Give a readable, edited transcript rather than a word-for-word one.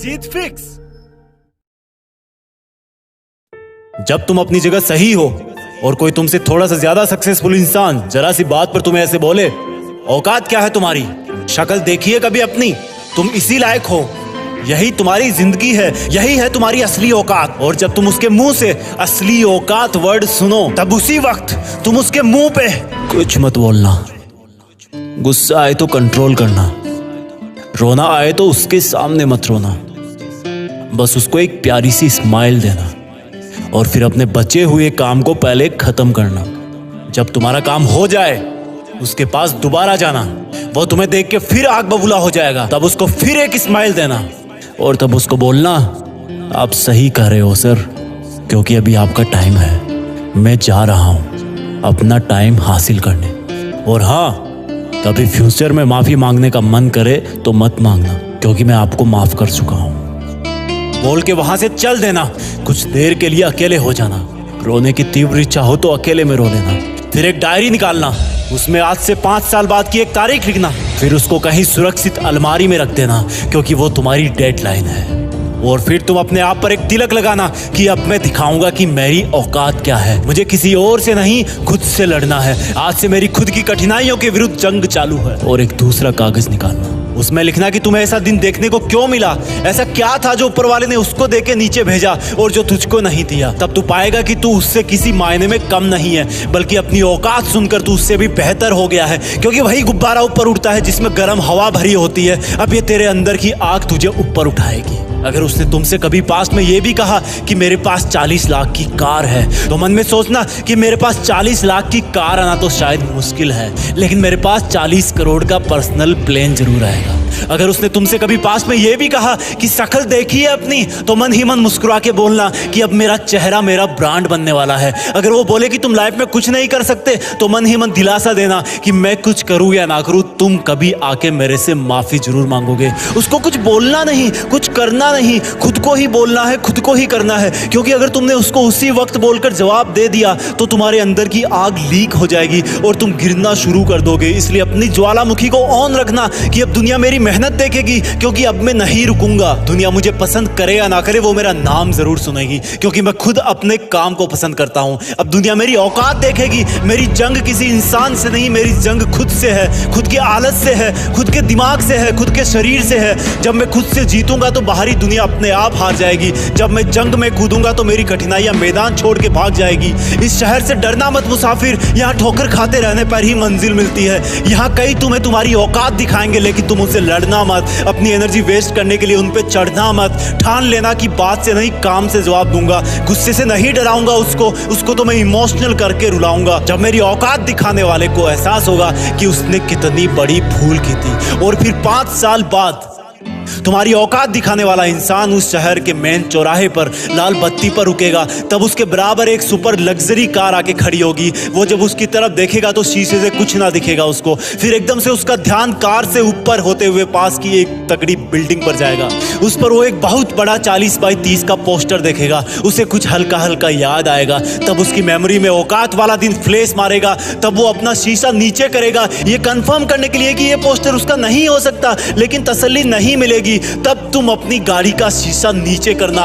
जीत fix. जब तुम अपनी जगह सही हो और कोई तुमसे थोड़ा सा ज्यादा सक्सेसफुल इंसान जरा सी बात पर तुम्हें ऐसे बोले, औकात क्या है तुम्हारी, शक्ल देखिए कभी अपनी, तुम इसी लायक हो, यही तुम्हारी जिंदगी है, यही है तुम्हारी असली औकात। और जब तुम उसके मुंह से असली औकात वर्ड सुनो, तब उसी वक्त तुम उसके मुंह पे कुछ मत बोलना। गुस्सा आए तो कंट्रोल करना, रोना आए तो उसके सामने मत रोना, बस उसको एक प्यारी सी स्माइल देना और फिर अपने बचे हुए काम को पहले खत्म करना। जब तुम्हारा काम हो जाए उसके पास दोबारा जाना, वो तुम्हें देख के फिर आग बबूला हो जाएगा, तब उसको फिर एक स्माइल देना और तब उसको बोलना, आप सही कह रहे हो सर, क्योंकि अभी आपका टाइम है, मैं जा रहा हूं अपना टाइम हासिल करने। और हाँ, कभी फ्यूचर में माफी मांगने का मन करे तो मत मांगना, क्योंकि मैं आपको माफ कर चुका हूं। बोल के वहां से चल देना, कुछ देर के लिए अकेले हो जाना, रोने की तीव्र इच्छा हो तो अकेले में रो लेना, फिर एक डायरी निकालना, उसमें आज से 5 साल बाद की एक तारीख लिखना, फिर उसको कहीं सुरक्षित अलमारी में रख देना, क्योंकि वो तुम्हारी डेडलाइन है। और फिर तुम अपने आप पर एक तिलक लगाना कि अब मैं दिखाऊंगा कि मेरी औकात क्या है, मुझे किसी और से नहीं खुद से लड़ना है, आज से मेरी खुद की कठिनाइयों के विरुद्ध जंग चालू है। और एक दूसरा कागज निकालना, उसमें लिखना कि तुम्हें ऐसा दिन देखने को क्यों मिला, ऐसा क्या था जो ऊपर वाले ने उसको देके नीचे भेजा और जो तुझको नहीं दिया। तब तू पाएगा कि तू उससे किसी मायने में कम नहीं है, बल्कि अपनी औकात सुनकर तू उससे भी बेहतर हो गया है, क्योंकि वही गुब्बारा ऊपर उड़ता है जिसमें गर्म हवा भरी होती है। अब ये तेरे अंदर की आग तुझे ऊपर उठाएगी। अगर उसने तुमसे कभी पास में ये भी कहा कि मेरे पास 40 लाख की कार है, तो मन में सोचना कि मेरे पास 40 लाख की कार आना तो शायद मुश्किल है, लेकिन मेरे पास 40 करोड़ का पर्सनल प्लेन जरूर आएगा। अगर उसने तुमसे कभी पास में ये भी कहा कि शक्ल देखी है अपनी, तो मन ही मन मुस्कुरा के बोलना कि अब मेरा चेहरा मेरा ब्रांड बनने वाला है। अगर वो बोले कि तुम लाइफ में कुछ नहीं कर सकते, तो मन ही मन दिलासा देना कि मैं कुछ करूं या ना करूं, तुम कभी आके मेरे से माफी जरूर मांगोगे। उसको कुछ बोलना नहीं, कुछ करना नहीं, खुद को ही बोलना है, खुद को ही करना है, क्योंकि अगर तुमने उसको उसी वक्त बोलकर जवाब दे दिया तो तुम्हारे अंदर की आग लीक हो जाएगी और तुम गिरना शुरू कर दोगे। इसलिए अपनी ज्वालामुखी को ऑन रखना कि अब दुनिया मेरी मेहनत देखेगी, क्योंकि अब मैं नहीं रुकूंगा। दुनिया मुझे पसंद करे या ना करे, वो मेरा नाम जरूर सुनेगी, क्योंकि मैं खुद अपने काम को पसंद करता हूं। अब दुनिया मेरी औकात देखेगी। मेरी जंग किसी इंसान से नहीं, मेरी जंग खुद से है, खुद की आदत से है, खुद के दिमाग से है, खुद के शरीर से है। जब मैं खुद से जीतूंगा तो बाहरी दुनिया अपने आप हार जाएगी। जब मैं जंग में कूदूंगा तो मेरी कठिनाइयां मैदान छोड़ के भाग जाएगी। इस शहर से डरना मत मुसाफिर, यहाँ ठोकर खाते रहने पर ही मंजिल मिलती है। यहाँ कई तुम्हें तुम्हारी औकात दिखाएंगे, लेकिन तुम उनसे लड़ना मत, अपनी एनर्जी वेस्ट करने के लिए उन पे चढ़ना मत। ठान लेना कि बात से नहीं काम से जवाब दूंगा, गुस्से से नहीं डराऊंगा उसको तो मैं इमोशनल करके रुलाऊंगा। जब मेरी औकात दिखाने वाले को एहसास होगा कि उसने कितनी बड़ी भूल की थी, और फिर 5 साल बाद तुम्हारी औकात दिखाने वाला इंसान उस शहर के मेन चौराहे पर लाल बत्ती पर रुकेगा, तब उसके बराबर एक सुपर लग्जरी कार आके खड़ी होगी। वो जब उसकी तरफ देखेगा तो शीशे से कुछ ना दिखेगा उसको। फिर एकदम से उसका ध्यान कार से ऊपर होते हुए पास की एक तगड़ी बिल्डिंग पर जाएगा। उस पर वो एक बहुत बड़ा 40 बाई 30 का पोस्टर देखेगा। उसे कुछ हल्का हल्का याद आएगा। तब उसकी मेमोरी में औकात वाला दिन फ्लैश मारेगा। तब वो अपना शीशा नीचे करेगा, ये कंफर्म करने के लिए कि ये पोस्टर उसका नहीं हो सकता, लेकिन तसल्ली नहीं मिलेगी। तब तुम अपनी गाड़ी का शीशा नीचे करना